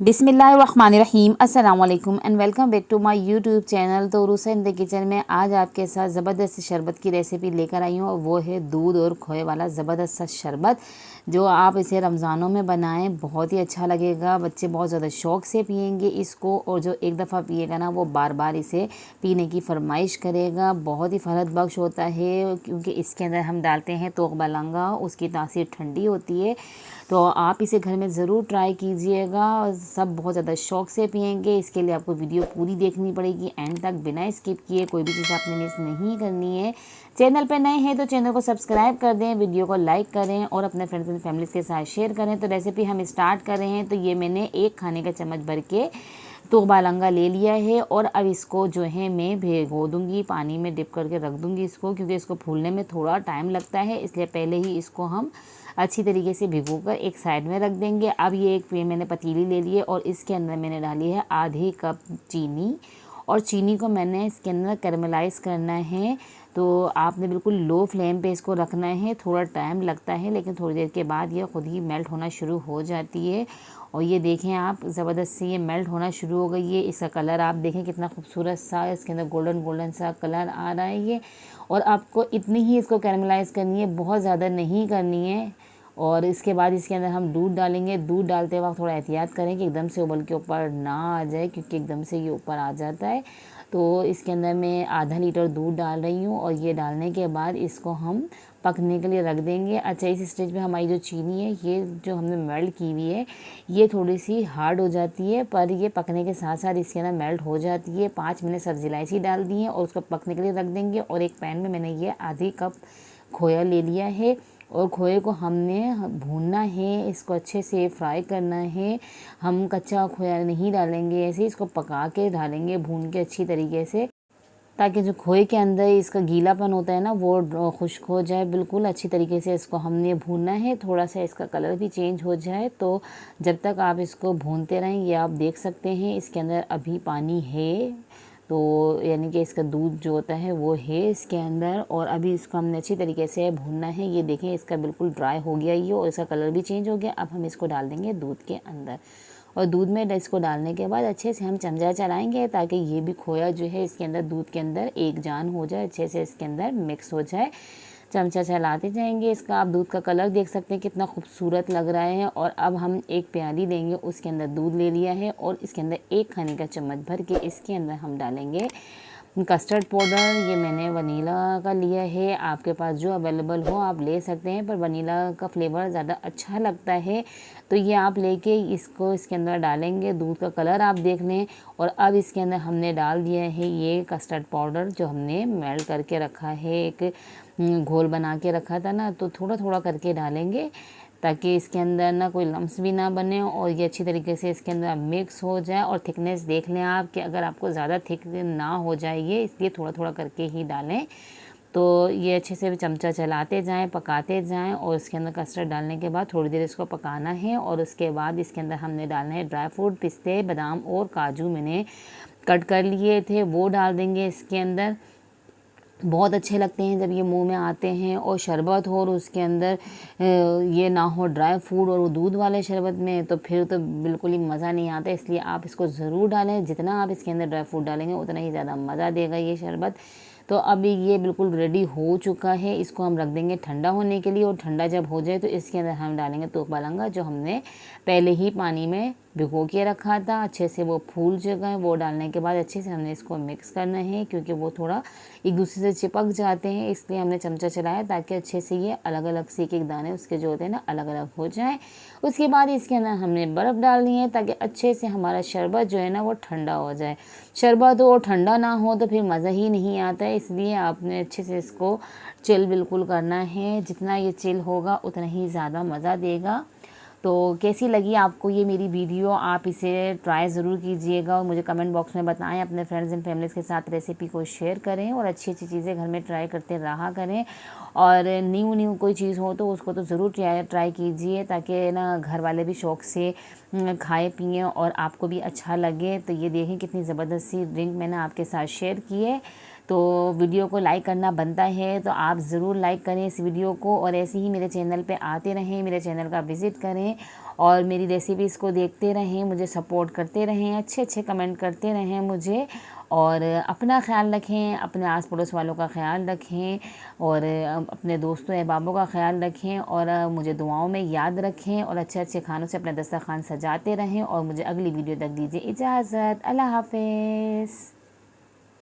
बिस्मिल्लाहिर्रहमानिर्रहीम अस्सलाम वालेकुम and welcome back to my YouTube channel. तो रूसा इन द किचन में आज आपके साथ ज़बरदस्त शरबत की रेसिपी लेकर आई हूँ और वो है दूध और खोए वाला ज़बरदस्त सा शरबत। जो आप इसे रमज़ानों में बनाएं बहुत ही अच्छा लगेगा। बच्चे बहुत ज़्यादा शौक़ से पियेंगे इसको और जो एक दफ़ा पिएगा ना वो बार बार इसे पीने की फरमाइश करेगा। बहुत ही फ़रहत बख्श होता है क्योंकि इसके अंदर हम डालते हैं तोक़ लौंगा, उसकी तासीर ठंडी होती है। तो आप इसे घर में ज़रूर ट्राई कीजिएगा। सब बहुत ज़्यादा शौक़ से पियेंगे। इसके लिए आपको वीडियो पूरी देखनी पड़ेगी एंड तक, बिना स्किप किए। कोई भी चीज़ आपने मिस नहीं करनी है। चैनल पे नए हैं तो चैनल को सब्सक्राइब कर दें, वीडियो को लाइक करें और अपने फ्रेंड्स एंड फैमिलीज़ के साथ शेयर करें। तो रेसिपी हम स्टार्ट कर रहे हैं। तो ये मैंने 1 खाने का चम्मच भर के तोक़ लौंगा ले लिया है और अब इसको जो है मैं भिगो दूँगी, पानी में डिप करके रख दूँगी इसको, क्योंकि इसको फूलने में थोड़ा टाइम लगता है, इसलिए पहले ही इसको हम अच्छी तरीके से भिगोकर एक साइड में रख देंगे। अब ये एक मैंने पतीली ले ली है और इसके अंदर मैंने डाली है आधी कप चीनी और चीनी को मैंने इसके अंदर कैरमलाइज़ करना है। तो आपने बिल्कुल लो फ्लेम पे इसको रखना है। थोड़ा टाइम लगता है लेकिन थोड़ी देर के बाद ये खुद ही मेल्ट होना शुरू हो जाती है। और ये देखें आप, ज़बरदस्त से ये मेल्ट होना शुरू हो गई है। इसका कलर आप देखें कितना खूबसूरत सा, इसके अंदर गोल्डन गोल्डन सा कलर आ रहा है ये। और आपको इतनी ही इसको कैरमलाइज़ करनी है, बहुत ज़्यादा नहीं करनी है। और इसके बाद इसके अंदर हम दूध डालेंगे। दूध डालते वक्त थोड़ा एहतियात करें कि एकदम से उबल के ऊपर ना आ जाए, क्योंकि एकदम से ये ऊपर आ जाता है। तो इसके अंदर मैं आधा लीटर दूध डाल रही हूँ और ये डालने के बाद इसको हम पकने के लिए रख देंगे। अच्छा, इस स्टेज पे हमारी जो चीनी है, ये जो हमने मेल्ट की हुई है, ये थोड़ी सी हार्ड हो जाती है, पर ये पकने के साथ साथ इसके अंदर मेल्ट हो जाती है। 5 मैंने सब्ज़ी इलायची डाल दी है और उसको पकने के लिए रख देंगे। और एक पैन में मैंने ये आधी कप खोया ले लिया है और खोए को हमने भूनना है, इसको अच्छे से फ्राई करना है। हम कच्चा खोया नहीं डालेंगे, ऐसे इसको पका के डालेंगे, भून के अच्छी तरीके से, ताकि जो खोए के अंदर इसका गीलापन होता है ना वो खुश्क हो जाए। बिल्कुल अच्छी तरीके से इसको हमने भूनना है, थोड़ा सा इसका कलर भी चेंज हो जाए। तो जब तक आप इसको भूनते रहें, ये आप देख सकते हैं इसके अंदर अभी पानी है, तो यानी कि इसका दूध जो होता है वो है इसके अंदर। और अभी इसको हमने अच्छी तरीके से भूनना है। ये देखें इसका बिल्कुल ड्राई हो गया ये और इसका कलर भी चेंज हो गया। अब हम इसको डाल देंगे दूध के अंदर और दूध में इसको डालने के बाद अच्छे से हम चमचा चलाएंगे, ताकि ये भी खोया जो है इसके अंदर दूध के अंदर एक जान हो जाए, अच्छे से इसके अंदर मिक्स हो जाए। चमचा चलाते जाएंगे। इसका आप दूध का कलर देख सकते हैं कितना खूबसूरत लग रहा है। और अब हम एक प्याली लेंगे, उसके अंदर दूध ले लिया है और इसके अंदर 1 खाने का चम्मच भर के इसके अंदर हम डालेंगे कस्टर्ड पाउडर। ये मैंने वनीला का लिया है, आपके पास जो अवेलेबल हो आप ले सकते हैं, पर वनीला का फ्लेवर ज़्यादा अच्छा लगता है। तो ये आप लेके इसको इसके अंदर डालेंगे। दूध का कलर आप देख लें। और अब इसके अंदर हमने डाल दिया है ये कस्टर्ड पाउडर, जो हमने मेल्ट करके रखा है, एक घोल बना के रखा था ना, तो थोड़ा थोड़ा करके डालेंगे, ताकि इसके अंदर ना कोई लम्स भी ना बने और ये अच्छी तरीके से इसके अंदर मिक्स हो जाए। और थिकनेस देख लें आप कि अगर आपको ज़्यादा थिक ना हो जाए ये, इसलिए थोड़ा थोड़ा करके ही डालें। तो ये अच्छे से चमचा चलाते जाएं, पकाते जाएं। और इसके अंदर कस्टर्ड डालने के बाद थोड़ी देर इसको पकाना है। और उसके बाद इसके अंदर हमने डालना है ड्राई फ्रूट, पिस्ते, बादाम और काजू मैंने कट कर लिए थे, वो डाल देंगे इसके अंदर। बहुत अच्छे लगते हैं जब ये मुंह में आते हैं। और शरबत हो और उसके अंदर ये ना हो ड्राई फ्रूट और वो दूध वाले शरबत में, तो फिर तो बिल्कुल ही मज़ा नहीं आता। इसलिए आप इसको ज़रूर डालें। जितना आप इसके अंदर ड्राई फ्रूट डालेंगे उतना ही ज़्यादा मज़ा देगा ये शरबत। तो अभी ये बिल्कुल रेडी हो चुका है। इसको हम रख देंगे ठंडा होने के लिए। और ठंडा जब हो जाए तो इसके अंदर हम डालेंगे तोक़ लौंगा, जो हमने पहले ही पानी में भिगो के रखा था। अच्छे से वो फूल चुका है। वो डालने के बाद अच्छे से हमने इसको मिक्स करना है, क्योंकि वो थोड़ा एक दूसरे से चिपक जाते हैं, इसलिए हमने चमचा चलाया, ताकि अच्छे से ये अलग अलग से एक दाने उसके जो होते हैं ना अलग अलग हो जाएं। उसके बाद इसके अंदर हमने बर्फ़ डालनी है, ताकि अच्छे से हमारा शरबत जो है ना वो ठंडा हो जाए। शरबत हो ठंडा ना हो तो फिर मज़ा ही नहीं आता है, इसलिए आपने अच्छे से इसको चिल बिल्कुल करना है। जितना ये चिल होगा उतना ही ज़्यादा मज़ा देगा। तो कैसी लगी आपको ये मेरी वीडियो? आप इसे ट्राई ज़रूर कीजिएगा और मुझे कमेंट बॉक्स में बताएं। अपने फ्रेंड्स एंड फैमिलीज़ के साथ रेसिपी को शेयर करें और अच्छी अच्छी चीज़ें घर में ट्राई करते रहा करें। और न्यू कोई चीज़ हो तो उसको तो ज़रूर ट्राई कीजिए, ताकि ना घर वाले भी शौक़ से खाए पिएँ और आपको भी अच्छा लगे। तो ये देखें कितनी ज़बरदस्त सी ड्रिंक मैंने आपके साथ शेयर की है। तो वीडियो को लाइक करना बनता है, तो आप ज़रूर लाइक करें इस वीडियो को और ऐसे ही मेरे चैनल पे आते रहें, मेरे चैनल का विज़िट करें और मेरी रेसिपीज़ को देखते रहें, मुझे सपोर्ट करते रहें, अच्छे अच्छे कमेंट करते रहें मुझे, और अपना ख्याल रखें, अपने आस पड़ोस वालों का ख्याल रखें, और अपने दोस्तों अहबाबों का ख्याल रखें, और मुझे दुआओं में याद रखें, और अच्छे अच्छे खानों से अपना दस्तरखान सजाते रहें। और मुझे अगली वीडियो तक दीजिए इजाज़त। अल्लाह हाफ़िज़।